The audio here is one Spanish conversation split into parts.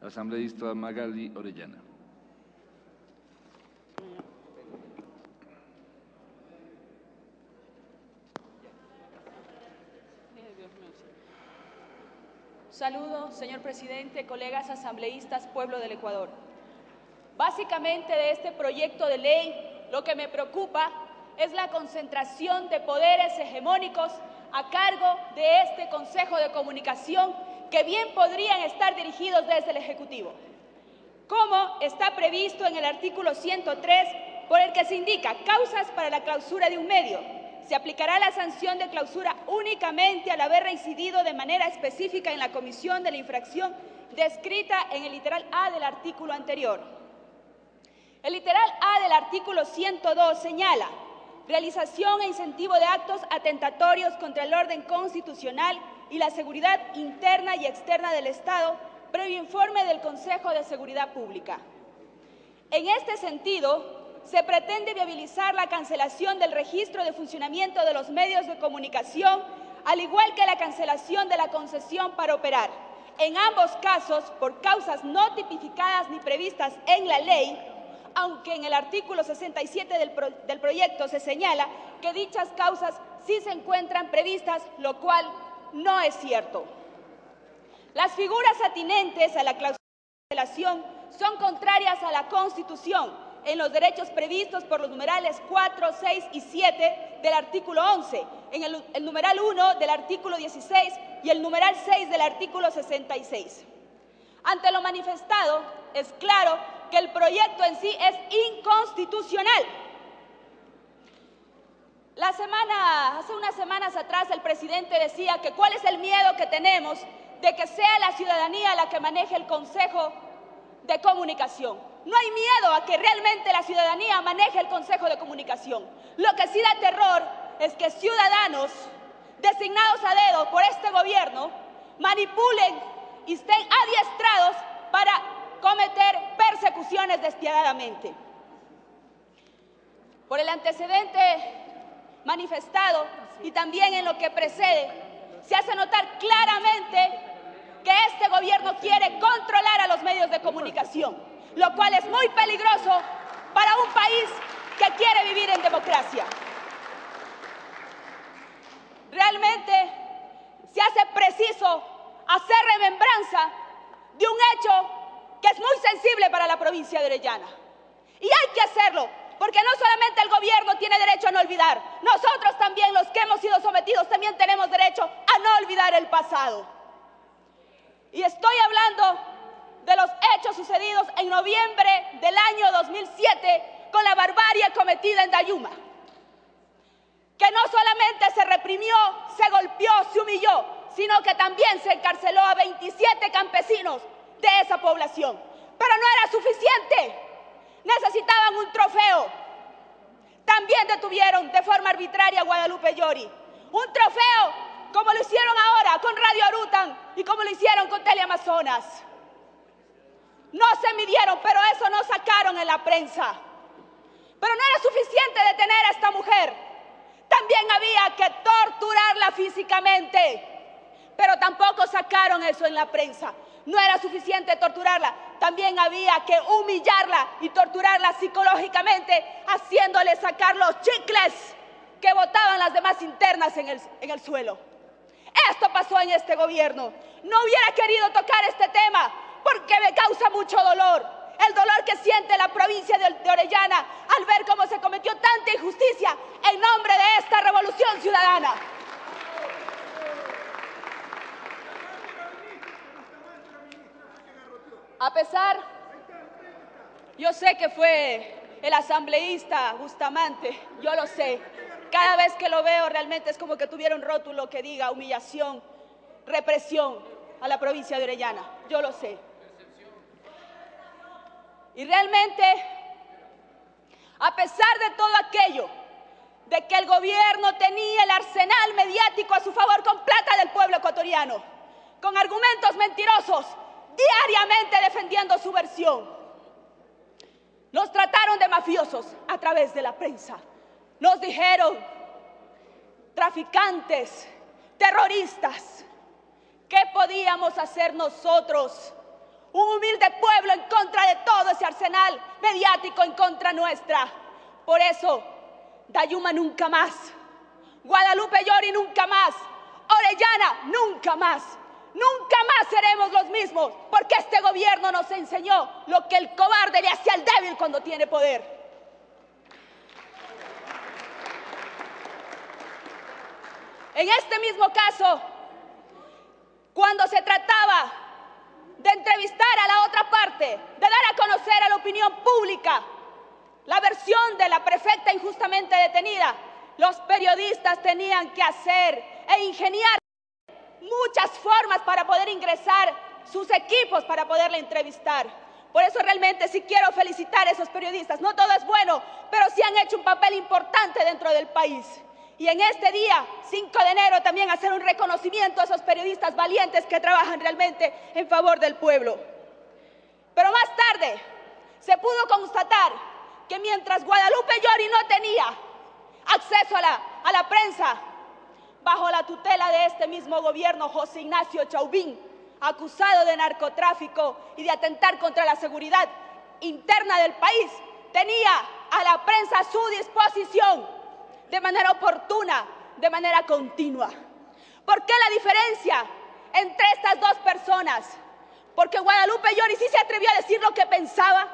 Asambleísta Magali Orellana. Saludo, señor presidente, colegas asambleístas, pueblo del Ecuador. Básicamente de este proyecto de ley, lo que me preocupa es la concentración de poderes hegemónicos a cargo de este Consejo de Comunicación, que bien podrían estar dirigidos desde el Ejecutivo. Como está previsto en el artículo 103, por el que se indica causas para la clausura de un medio. Se aplicará la sanción de clausura únicamente al haber reincidido de manera específica en la comisión de la infracción descrita en el literal A del artículo anterior. El literal A del artículo 102 señala realización e incentivo de actos atentatorios contra el orden constitucional y la seguridad interna y externa del Estado, previo informe del Consejo de Seguridad Pública. En este sentido, se pretende viabilizar la cancelación del registro de funcionamiento de los medios de comunicación, al igual que la cancelación de la concesión para operar. En ambos casos, por causas no tipificadas ni previstas en la ley, aunque en el artículo 67 del proyecto se señala que dichas causas sí se encuentran previstas, lo cual no es cierto. Las figuras atinentes a la clausura de cancelación son contrarias a la Constitución, en los derechos previstos por los numerales 4, 6 y 7 del artículo 11, en el numeral 1 del artículo 16 y el numeral 6 del artículo 66. Ante lo manifestado, es claro que el proyecto en sí es inconstitucional. Hace unas semanas atrás el presidente decía que cuál es el miedo que tenemos de que sea la ciudadanía la que maneje el Consejo de Comunicación. No hay miedo a que realmente la ciudadanía maneje el Consejo de Comunicación. Lo que sí da terror es que ciudadanos designados a dedo por este gobierno manipulen y estén adiestrados para cometer persecuciones despiadadamente. Por el antecedente manifestado y también en lo que precede, se hace notar claramente que este gobierno quiere controlar a los medios de comunicación, lo cual es muy peligroso para un país que quiere vivir en democracia. Realmente se hace preciso hacer remembranza de un hecho que es muy sensible para la provincia de Orellana. Y hay que hacerlo, porque no solamente el gobierno tiene derecho a no olvidar, nosotros también, los que hemos sido sometidos, también tenemos derecho a no olvidar el pasado. Y estoy hablando de los hechos sucedidos en noviembre del año 2007 con la barbarie cometida en Dayuma, que no solamente se reprimió, se golpeó, se humilló, sino que también se encarceló a 27 campesinos de esa población. Pero no era suficiente, necesitaban un trofeo. También detuvieron de forma arbitraria a Guadalupe Llori, un trofeo como lo hicieron ahora con Radio Arutan y como lo hicieron con Teleamazonas. No se midieron, pero eso no sacaron en la prensa. Pero no era suficiente detener a esta mujer. También había que torturarla físicamente, pero tampoco sacaron eso en la prensa. No era suficiente torturarla, también había que humillarla y torturarla psicológicamente, haciéndole sacar los chicles que botaban las demás internas en el suelo. Esto pasó en este gobierno. No hubiera querido tocar este tema porque me causa mucho dolor. El dolor que siente la provincia de Orellana al ver cómo se cometió tanta injusticia en nombre de esta revolución ciudadana. A pesar, yo sé que fue el asambleísta Bustamante, yo lo sé. Cada vez que lo veo realmente es como que tuviera un rótulo que diga humillación, represión a la provincia de Orellana, yo lo sé. Y realmente, a pesar de todo aquello, de que el gobierno tenía el arsenal mediático a su favor con plata del pueblo ecuatoriano, con argumentos mentirosos, diariamente defendiendo su versión, nos trataron de mafiosos a través de la prensa. Nos dijeron traficantes, terroristas. ¿Qué podíamos hacer nosotros, un humilde pueblo en contra de todo ese arsenal mediático en contra nuestra. Por eso, Dayuma nunca más, Guadalupe Llori nunca más, Orellana nunca más. Nunca más seremos los mismos, porque este gobierno nos enseñó lo que el cobarde le hace al débil cuando tiene poder. En este mismo caso, cuando se trataba de entrevistar a la otra parte, de dar a conocer a la opinión pública la versión de la prefecta injustamente detenida, los periodistas tenían que hacer e ingeniar muchas formas para poder ingresar sus equipos para poderle entrevistar. Por eso realmente sí quiero felicitar a esos periodistas. No todo es bueno, pero sí han hecho un papel importante dentro del país. Y en este día, 5 de enero, también hacer un reconocimiento a esos periodistas valientes que trabajan realmente en favor del pueblo. Pero más tarde se pudo constatar que mientras Guadalupe Llori no tenía acceso a la prensa, bajo la tutela de este mismo gobierno, José Ignacio Chauvin, acusado de narcotráfico y de atentar contra la seguridad interna del país, tenía a la prensa a su disposición de manera oportuna, de manera continua. ¿Por qué la diferencia entre estas dos personas? Porque Guadalupe Llori sí se atrevió a decir lo que pensaba,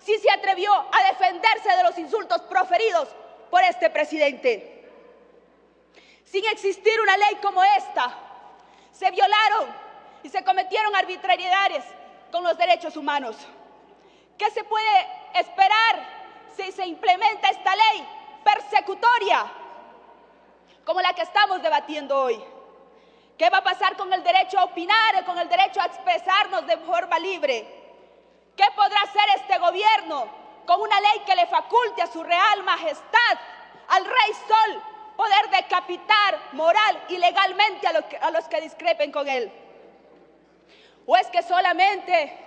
sí se atrevió a defenderse de los insultos proferidos por este presidente. Sin existir una ley como esta, se violaron y se cometieron arbitrariedades con los derechos humanos. ¿Qué se puede esperar si se implementa esta ley persecutoria como la que estamos debatiendo hoy? ¿Qué va a pasar con el derecho a opinar, con el derecho a expresarnos de forma libre? ¿Qué podrá hacer este gobierno con una ley que le faculte a su real majestad, al Rey Sol, poder decapitar moral y legalmente a los que discrepen con él? ¿O es que solamente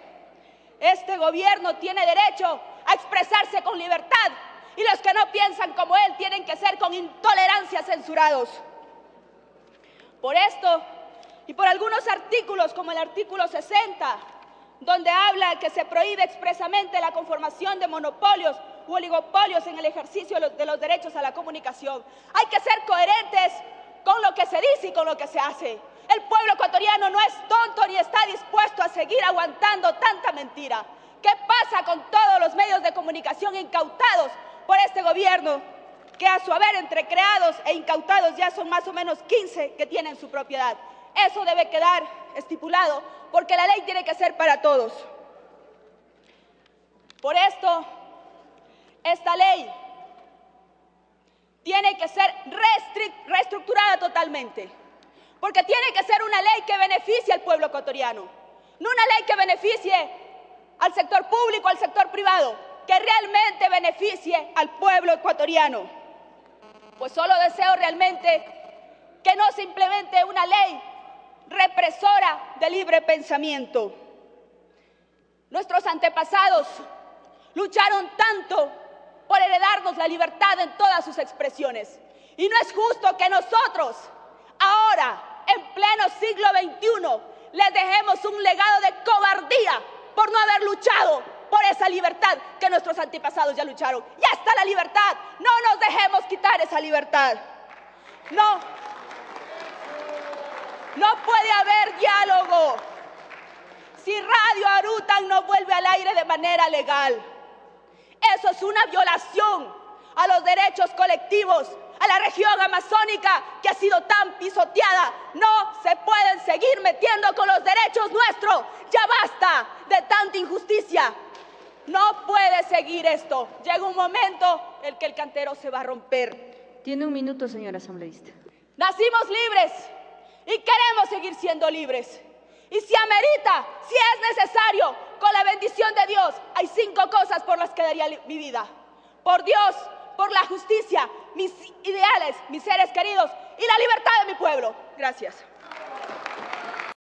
este gobierno tiene derecho a expresarse con libertad y los que no piensan como él tienen que ser con intolerancia censurados? Por esto y por algunos artículos como el artículo 60, donde habla que se prohíbe expresamente la conformación de monopolios u oligopolios en el ejercicio de los derechos a la comunicación. Hay que ser coherentes con lo que se dice y con lo que se hace. El pueblo ecuatoriano no es tonto ni está dispuesto a seguir aguantando tanta mentira. ¿Qué pasa con todos los medios de comunicación incautados por este gobierno? Que a su haber entre creados e incautados ya son más o menos 15 que tienen su propiedad. Eso debe quedar estipulado porque la ley tiene que ser para todos. Por esto, esta ley tiene que ser reestructurada totalmente, porque tiene que ser una ley que beneficie al pueblo ecuatoriano, no una ley que beneficie al sector público, al sector privado, que realmente beneficie al pueblo ecuatoriano. Pues solo deseo realmente que no se implemente una ley represora de libre pensamiento. Nuestros antepasados lucharon tanto por heredarnos la libertad en todas sus expresiones. Y no es justo que nosotros, ahora, en pleno siglo XXI, les dejemos un legado de cobardía por no haber luchado por esa libertad que nuestros antepasados ya lucharon. Ya está la libertad, no nos dejemos quitar esa libertad. No puede haber diálogo si Radio Arutan no vuelve al aire de manera legal. Eso es una violación a los derechos colectivos, a la región amazónica que ha sido tan pisoteada. No se pueden seguir metiendo con los derechos nuestros. Ya basta de tanta injusticia. No puede seguir esto. Llega un momento en que el cantero se va a romper. Tiene un minuto, señora asambleísta. Nacimos libres y queremos seguir siendo libres. Y si amerita, si es necesario, con la bendición de Dios, hay 5 cosas por las que daría mi vida. Por Dios, por la justicia, mis ideales, mis seres queridos y la libertad de mi pueblo. Gracias.